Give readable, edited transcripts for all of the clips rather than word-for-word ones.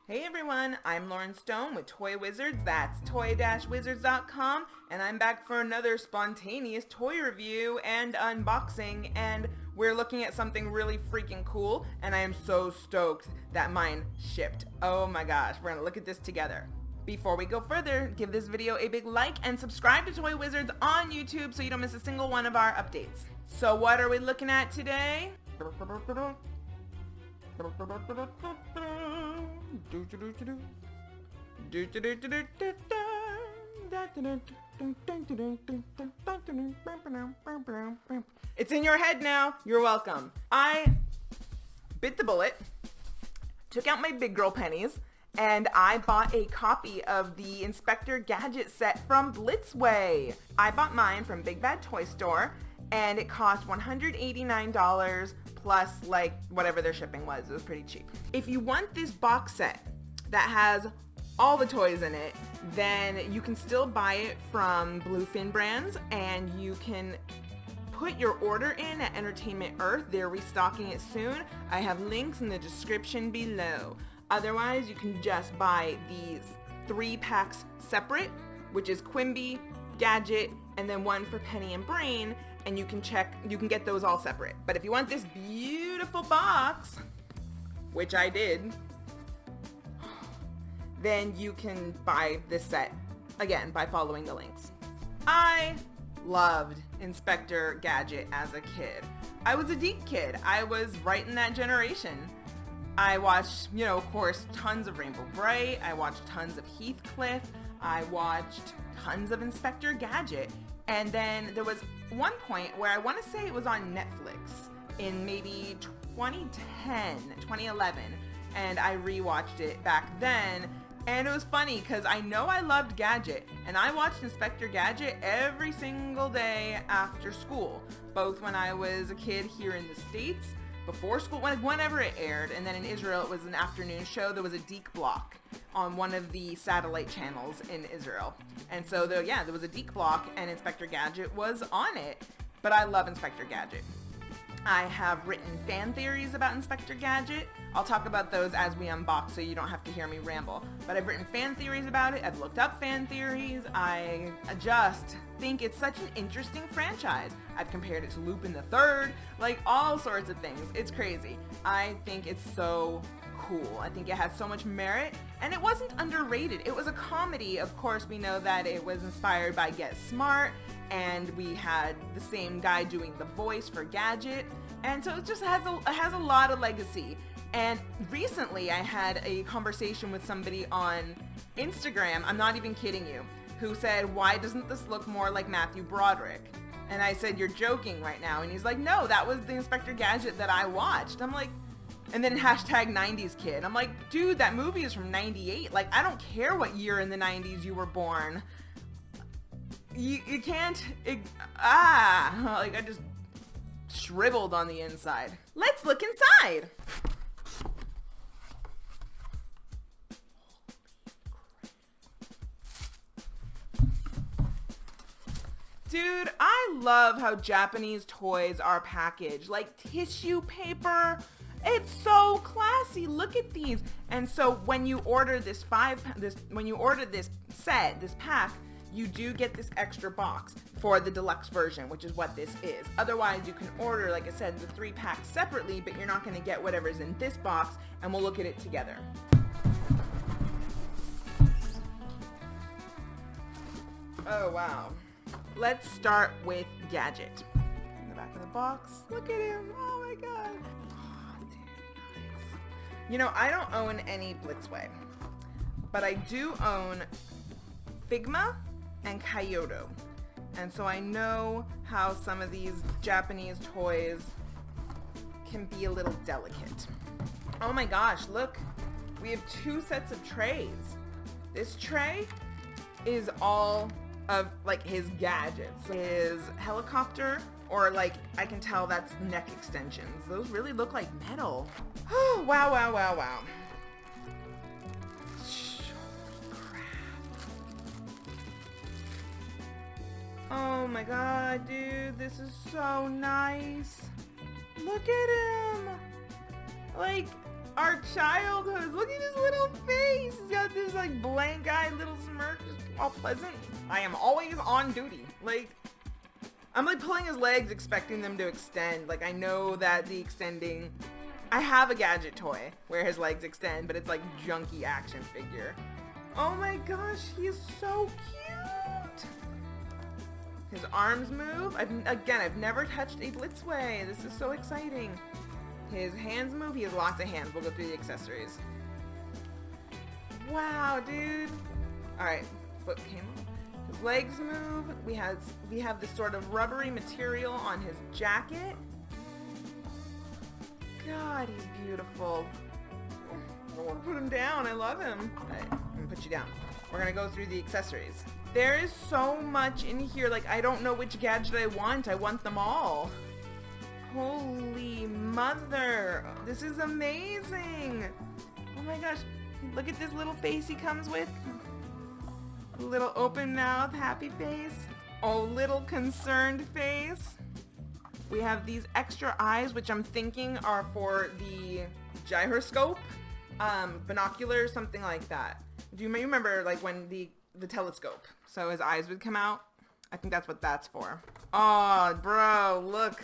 Hey everyone, I'm Lauren Stone with Toy Wizards, that's toy-wizards.com, and I'm back for another spontaneous toy review and unboxing, and we're looking at something really freaking cool, and I am so stoked that mine shipped. Oh my gosh, we're gonna look at this together. Before we go further, give this video a big like and subscribe to Toy Wizards on YouTube so you don't miss a single one of our updates. So what are we looking at today? It's in your head now. You're welcome. I bit the bullet, took out my big girl pennies, and I bought a copy of the Inspector Gadget set from Blitzway. I bought mine from Big Bad Toy Store, and it cost $189 plus like whatever their shipping was. It was pretty cheap. If you want this box set that has all the toys in it, then you can still buy it from Bluefin Brands, and you can put your order in at Entertainment Earth. They're restocking it soon. I have links in the description below. Otherwise, you can just buy these 3 packs separate, which is Quimby, Gadget, and then one for Penny and Brain, and you can get those all separate. But if you want this beautiful box, which I did, then you can buy this set, again, by following the links. I loved Inspector Gadget as a kid. I was a geek kid. I was right in that generation. I watched, of course, tons of Rainbow Bright. I watched tons of Heathcliff. I watched tons of Inspector Gadget. And then there was one point where I want to say it was on Netflix in maybe 2010, 2011. And I rewatched it back then. And it was funny because I know I loved Gadget, and I watched Inspector Gadget every single day after school, both when I was a kid here in the States, before school, whenever it aired, and then in Israel it was an afternoon show. There was a Deke block on one of the satellite channels in Israel. And so there was a Deke block, and Inspector Gadget was on it. But I love Inspector Gadget. I have written fan theories about Inspector Gadget. I'll talk about those as we unbox so you don't have to hear me ramble. But I've written fan theories about it. I've looked up fan theories. I just think it's such an interesting franchise. I've compared it to Lupin the Third, like all sorts of things. It's crazy. I think it's so cool. I think it has so much merit, and it wasn't underrated. It was a comedy. Of course, we know that it was inspired by Get Smart, and we had the same guy doing the voice for Gadget, and so it just has a lot of legacy. And recently I had a conversation with somebody on Instagram, I'm not even kidding you, who said, why doesn't this look more like Matthew Broderick? And I said, you're joking right now. And he's like, no, that was the Inspector Gadget that I watched. I'm like, and then hashtag 90s kid. I'm like, dude, that movie is from 98. Like, I don't care what year in the 90s you were born. You can't, like, I just shriveled on the inside. Let's look inside. Dude, I love how Japanese toys are packaged, like tissue paper. It's so classy. Look at these. And so when you order this pack, you do get this extra box for the deluxe version, which is what this is. Otherwise, you can order, like I said, the 3 packs separately, but you're not going to get whatever's in this box, and we'll look at it together. Oh, wow. Let's start with Gadget. In the back of the box, look at him. Oh my god. Oh, dude, nice. I don't own any Blitzway, but I do own Figma and Kyoto. And so I know how some of these Japanese toys can be a little delicate. Oh my gosh, look. We have 2 sets of trays. This tray is all of like his gadgets, his helicopter, or like I can tell that's neck extensions. Those really look like metal. Oh, wow. Crap. Oh my god, dude, this is so nice. Look at him. Like, our childhoods. Look at his little face. He's got this like blank eye little smirk, just all pleasant. I am always on duty. Like, I'm like pulling his legs expecting them to extend. Like, I know that the extending, I have a Gadget toy where his legs extend, but it's like junky action figure. Oh my gosh, he is so cute. His arms move. I've never touched a Blitzway. This is so exciting. His hands move. He has lots of hands. We'll go through the accessories. Wow, dude. All right, foot came off. His legs move. We have this sort of rubbery material on his jacket. God, he's beautiful. I don't want to put him down. I love him. All right, I'm gonna put you down. We're gonna go through the accessories. There is so much in here. Like, I don't know which gadget I want. I want them all. Holy mother. This is amazing. Oh my gosh. Look at this little face he comes with. Little open mouth, happy face. Oh, little concerned face. We have these extra eyes, which I'm thinking are for the gyroscope, binoculars, something like that. Do you remember like when the telescope? So his eyes would come out. I think that's what that's for. Oh, bro, look.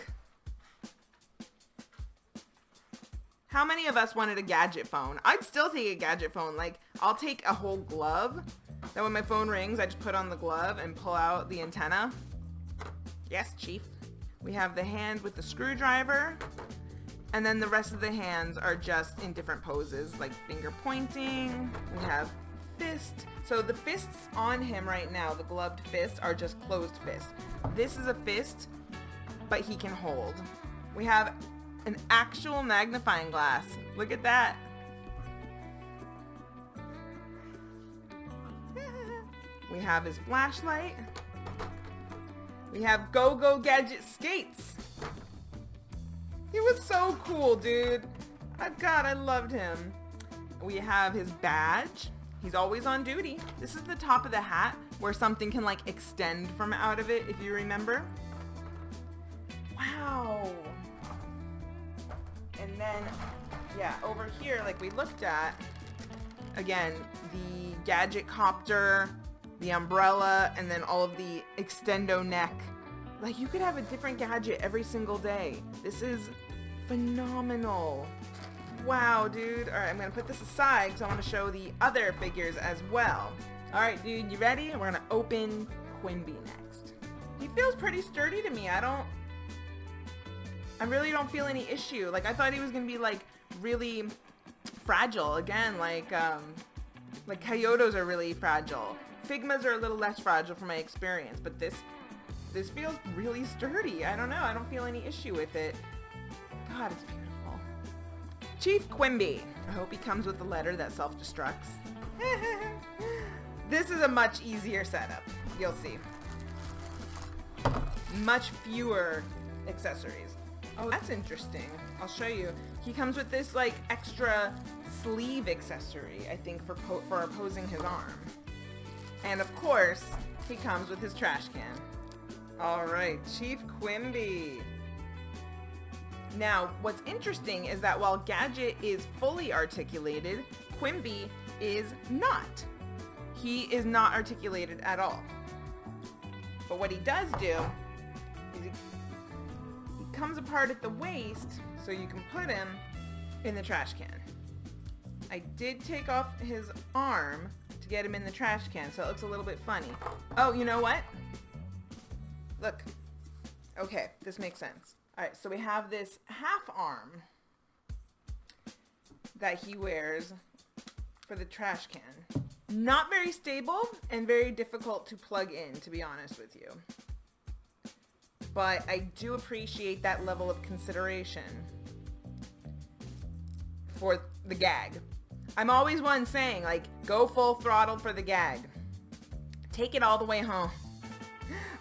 How many of us wanted a Gadget phone? I'd still take a Gadget phone. Like, I'll take a whole glove. Then when my phone rings, I just put on the glove and pull out the antenna. Yes, Chief. We have the hand with the screwdriver. And then the rest of the hands are just in different poses, like finger pointing. We have fist. So the fists on him right now, the gloved fists, are just closed fists. This is a fist, but he can hold. We have an actual magnifying glass. Look at that. We have his flashlight. We have Go Gadget skates. He was so cool, dude. God, I loved him. We have his badge. He's always on duty. This is the top of the hat where something can like extend from out of it, if you remember. Wow. And then, yeah, over here, like we looked at, again, the Gadget copter, the umbrella, and then all of the extendo neck. Like, you could have a different Gadget every single day. This is phenomenal. Wow, dude. All right, I'm gonna put this aside because I want to show the other figures as well. All right, dude, you ready? We're gonna open Quimby next. He feels pretty sturdy to me. I really don't feel any issue. Like, I thought he was gonna be like really fragile. Again, like Kyotos are really fragile. Figmas are a little less fragile from my experience, but this feels really sturdy. I don't know. I don't feel any issue with it. God, it's beautiful. Chief Quimby. I hope he comes with a letter that self-destructs. This is a much easier setup. You'll see. Much fewer accessories. Oh, that's interesting. I'll show you. He comes with this like extra sleeve accessory, I think, for opposing his arm. And of course, he comes with his trash can. All right, Chief Quimby. Now, what's interesting is that while Gadget is fully articulated, Quimby is not. He is not articulated at all. But what he does do is he comes apart at the waist so you can put him in the trash can. I did take off his arm to get him in the trash can, so it looks a little bit funny. Oh, you know what? Look. Okay, this makes sense. All right, so we have this half arm that he wears for the trash can. Not very stable and very difficult to plug in, to be honest with you. But I do appreciate that level of consideration for the gag. I'm always one saying, like, go full throttle for the gag. Take it all the way home.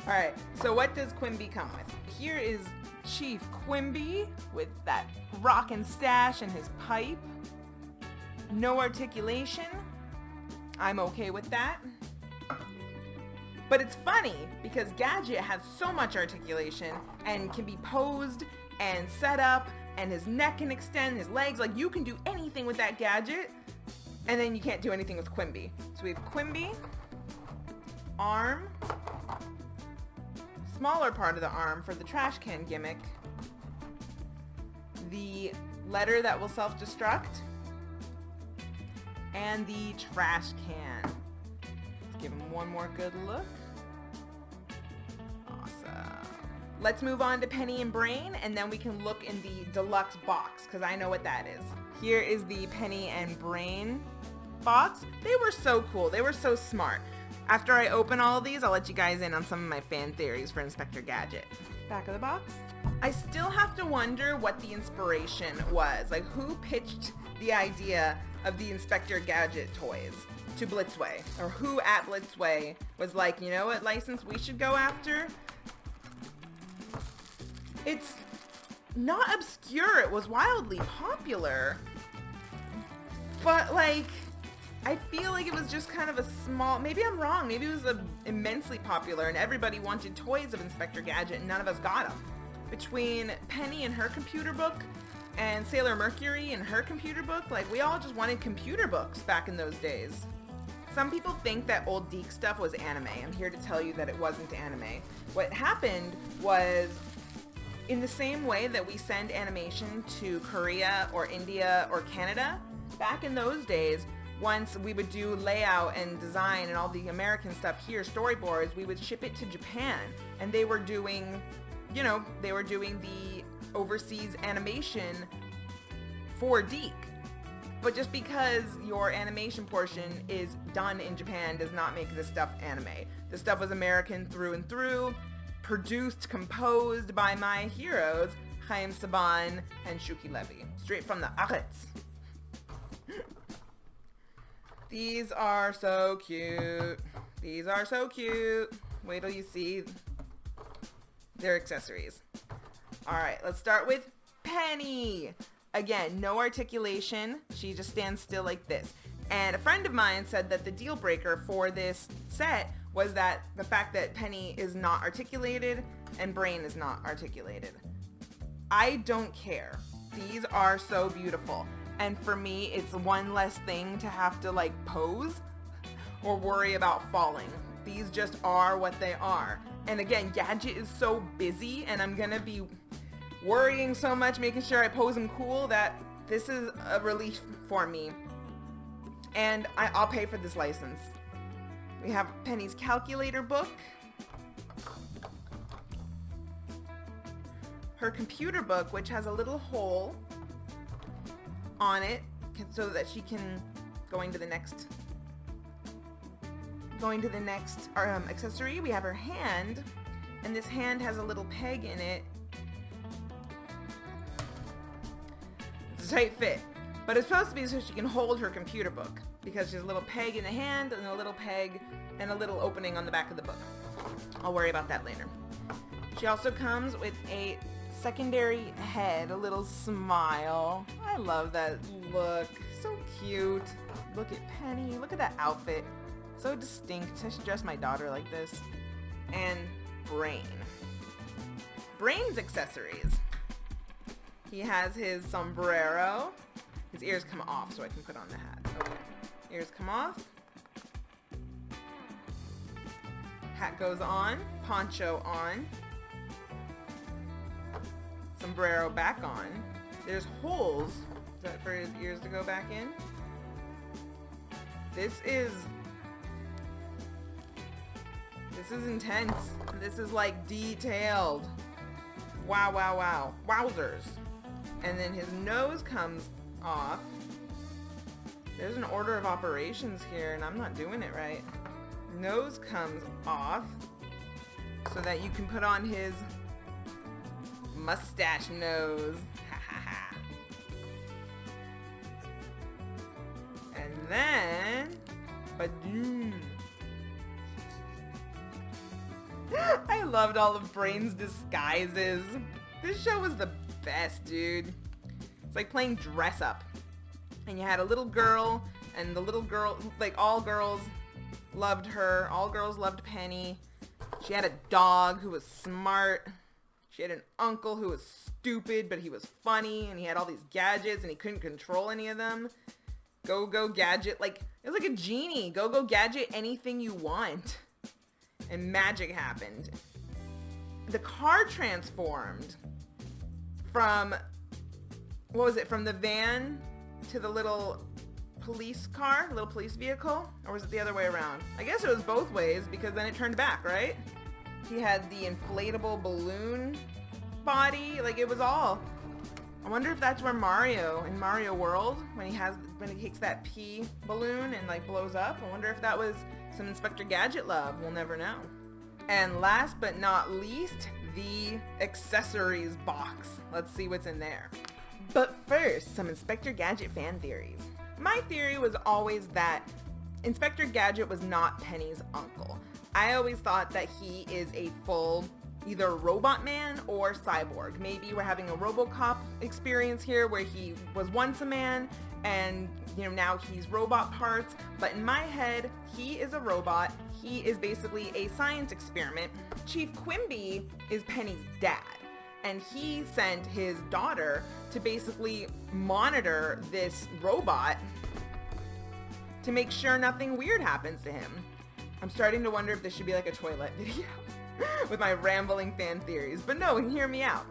All right, so what does Quimby come with? Here is Chief Quimby with that rockin' stash and his pipe. No articulation. I'm okay with that. But it's funny because Gadget has so much articulation and can be posed and set up and his neck can extend, his legs. Like, you can do anything with that gadget. And then you can't do anything with Quimby. So we have Quimby, arm, smaller part of the arm for the trash can gimmick, the letter that will self-destruct, and the trash can. Let's give him one more good look. Awesome. Let's move on to Penny and Brain, and then we can look in the deluxe box, because I know what that is. Here is the Penny and Brain box. They were so cool. They were so smart. After I open all of these, I'll let you guys in on some of my fan theories for Inspector Gadget. Back of the box. I still have to wonder what the inspiration was. Like, who pitched the idea of the Inspector Gadget toys to Blitzway? Or who at Blitzway was like, you know what license we should go after? It's not obscure. It was wildly popular. But, like, I feel like it was just kind of a small, maybe I'm wrong, maybe it was immensely popular and everybody wanted toys of Inspector Gadget and none of us got them. Between Penny and her computer book and Sailor Mercury and her computer book, like, we all just wanted computer books back in those days. Some people think that old Deke stuff was anime. I'm here to tell you that it wasn't anime. What happened was, in the same way that we send animation to Korea or India or Canada, back in those days, once we would do layout and design and all the American stuff here, storyboards, we would ship it to Japan. And they were doing, you know, they were doing the overseas animation for Deke. But just because your animation portion is done in Japan does not make this stuff anime. This stuff was American through and through, produced, composed by my heroes, Chaim Saban and Shuki Levy, straight from the Aretz. These are so cute. These are so cute. Wait till you see their accessories. All right, let's start with Penny. Again, no articulation. She just stands still like this. And a friend of mine said that the deal breaker for this set was that the fact that Penny is not articulated and Brain is not articulated. I don't care. These are so beautiful. And for me, it's one less thing to have to like pose or worry about falling. These just are what they are. And again, Gadget is so busy and I'm gonna be worrying so much, making sure I pose him cool, that this is a relief for me. And I'll pay for this license. We have Penny's calculator book. Her computer book, which has a little hole on it so that she can go into the next accessory. We have her hand, and this hand has a little peg in it. It's a tight fit, but it's supposed to be so she can hold her computer book because she has a little peg in the hand and a little peg and a little opening on the back of the book. I'll worry about that later. She also comes with a secondary head, a little smile. I love that look. So cute. Look at Penny. Look at that outfit. So distinct. I should dress my daughter like this. And Brain. Brain's accessories. He has his sombrero. His ears come off so I can put on the hat. Okay. Ears come off. Hat goes on. Poncho on. Sombrero back on. There's holes. Is that for his ears to go back in? This is intense. This is like detailed. Wow, wow, wow. Wowzers. And then his nose comes off. There's an order of operations here and I'm not doing it right. Nose comes off so that you can put on his mustache nose. Ha ha ha. And then, badoom. I loved all of Brain's disguises. This show was the best, dude. It's like playing dress up. And you had a little girl, and the little girl, like all girls loved her. All girls loved Penny. She had a dog who was smart. She had an uncle who was stupid, but he was funny, and he had all these gadgets, and he couldn't control any of them. Go Gadget, like, it was like a genie. Go Gadget anything you want. And magic happened. The car transformed from, what was it, from the van to the little police car, little police vehicle? Or was it the other way around? I guess it was both ways, because then it turned back, right? He had the inflatable balloon body, like it was all. I wonder if that's where Mario, in Mario World, when he takes that pea balloon and like blows up, I wonder if that was some Inspector Gadget love. We'll never know. And last but not least, the accessories box. Let's see what's in there. But first, some Inspector Gadget fan theories. My theory was always that Inspector Gadget was not Penny's uncle. I always thought that he is a full either robot man or cyborg. Maybe we're having a RoboCop experience here where he was once a man and now he's robot parts. But in my head, he is a robot. He is basically a science experiment. Chief Quimby is Penny's dad, and he sent his daughter to basically monitor this robot to make sure nothing weird happens to him. I'm starting to wonder if this should be like a toilet video with my rambling fan theories, but no, hear me out.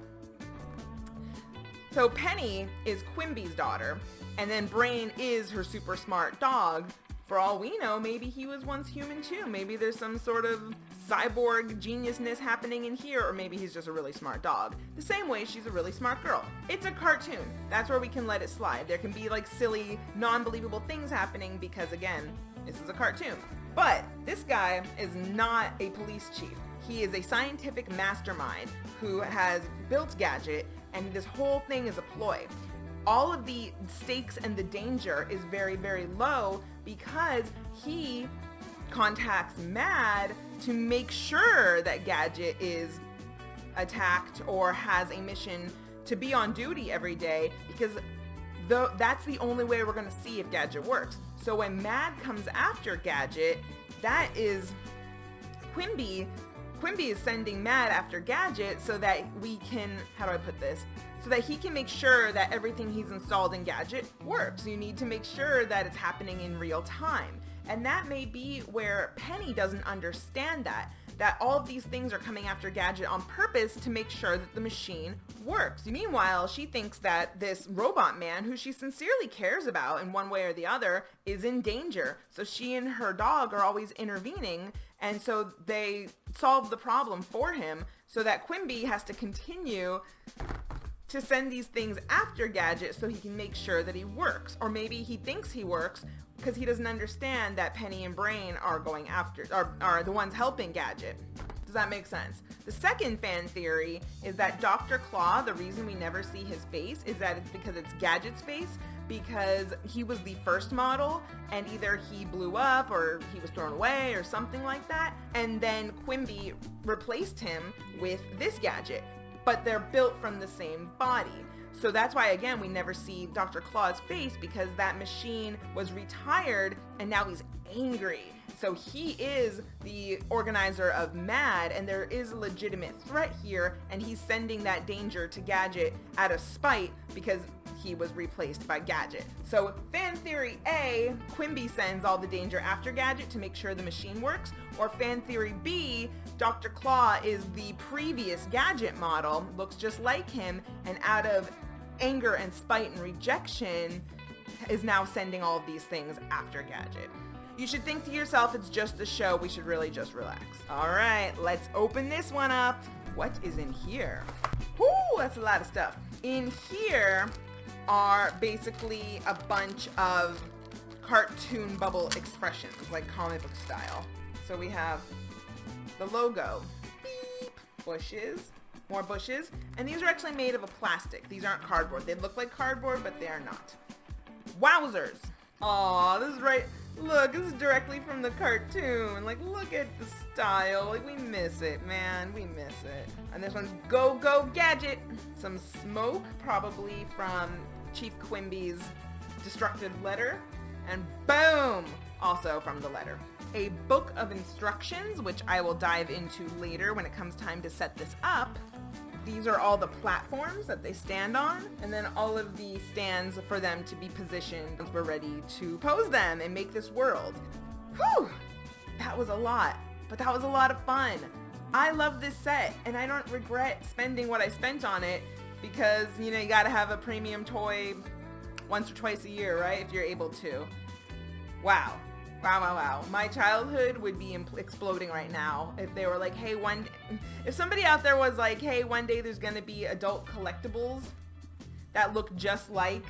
So Penny is Quimby's daughter, and then Brain is her super smart dog. For all we know, maybe he was once human too. Maybe there's some sort of cyborg geniusness happening in here, or maybe he's just a really smart dog. The same way she's a really smart girl. It's a cartoon. That's where we can let it slide. There can be like silly, non-believable things happening because, again, this is a cartoon. But this guy is not a police chief. He is a scientific mastermind who has built Gadget, and this whole thing is a ploy. All of the stakes and the danger is very, very low because he contacts Mad to make sure that Gadget is attacked or has a mission to be on duty every day, because that's the only way we're going to see if Gadget works. So when Mad comes after Gadget, that is Quimby is sending Mad after Gadget so that we can, how do I put this? So that he can make sure that everything he's installed in Gadget works. You need to make sure that it's happening in real time. And that may be where Penny doesn't understand that all of these things are coming after Gadget on purpose to make sure that the machine works. Meanwhile, she thinks that this robot man, who she sincerely cares about in one way or the other, is in danger. So she and her dog are always intervening, and so they solve the problem for him so that Quimby has to continue to send these things after Gadget so he can make sure that he works. Or maybe he thinks he works because he doesn't understand that Penny and Brain are going after, are the ones helping Gadget. Does that make sense? The second fan theory is that Dr. Claw, the reason we never see his face is that it's because it's Gadget's face, because he was the first model and either he blew up or he was thrown away or something like that. And then Quimby replaced him with this Gadget, but they're built from the same body. So that's why, again, we never see Dr. Claw's face, because that machine was retired and now he's angry. So he is the organizer of Mad, and there is a legitimate threat here, and he's sending that danger to Gadget out of spite because he was replaced by Gadget. So fan theory A, Quimby sends all the danger after Gadget to make sure the machine works, or fan theory B, Dr. Claw is the previous Gadget model, looks just like him, and out of anger and spite and rejection is now sending all of these things after Gadget. You should think to yourself, it's just a show, we should really just relax. All right, let's open this one up. What is in here? Whoo, that's a lot of stuff. In here are basically a bunch of cartoon bubble expressions, like comic book style. So we have the logo, beep, bushes, more bushes, and these are actually made of a plastic. These aren't cardboard. They look like cardboard, but they are not. Wowzers. Aw, this is right. Look, this is directly from the cartoon. Like, look at the style. Like, we miss it, man. We miss it. And this one's Go Gadget. Some smoke, probably from Chief Quimby's destructive letter. And boom, also from the letter. A book of instructions, which I will dive into later when it comes time to set this up. these are all the platforms that they stand on, and then all of the stands for them to be positioned once we're ready to pose them and make this world. Whew! That was a lot, but that was a lot of fun. I love this set, and I don't regret spending what I spent on it because, you know, you gotta have a premium toy once or twice a year, right? If you're able to. Wow. Wow, wow, wow. My childhood would be exploding right now if they were like, hey, if somebody out there was like, hey, one day there's gonna be adult collectibles that look just like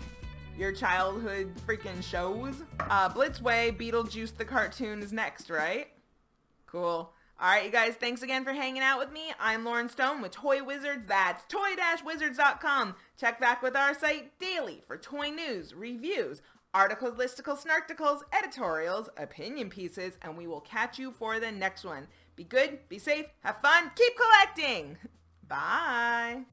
your childhood freaking shows. Blitzway, Beetlejuice the cartoon is next, right? Cool. Alright, you guys, thanks again for hanging out with me. I'm Lauren Stone with Toy Wizards. That's toy-wizards.com. Check back with our site daily for toy news, reviews, articles, listicles, snarkticles, editorials, opinion pieces, and we will catch you for the next one. Be good, be safe, have fun, keep collecting! Bye!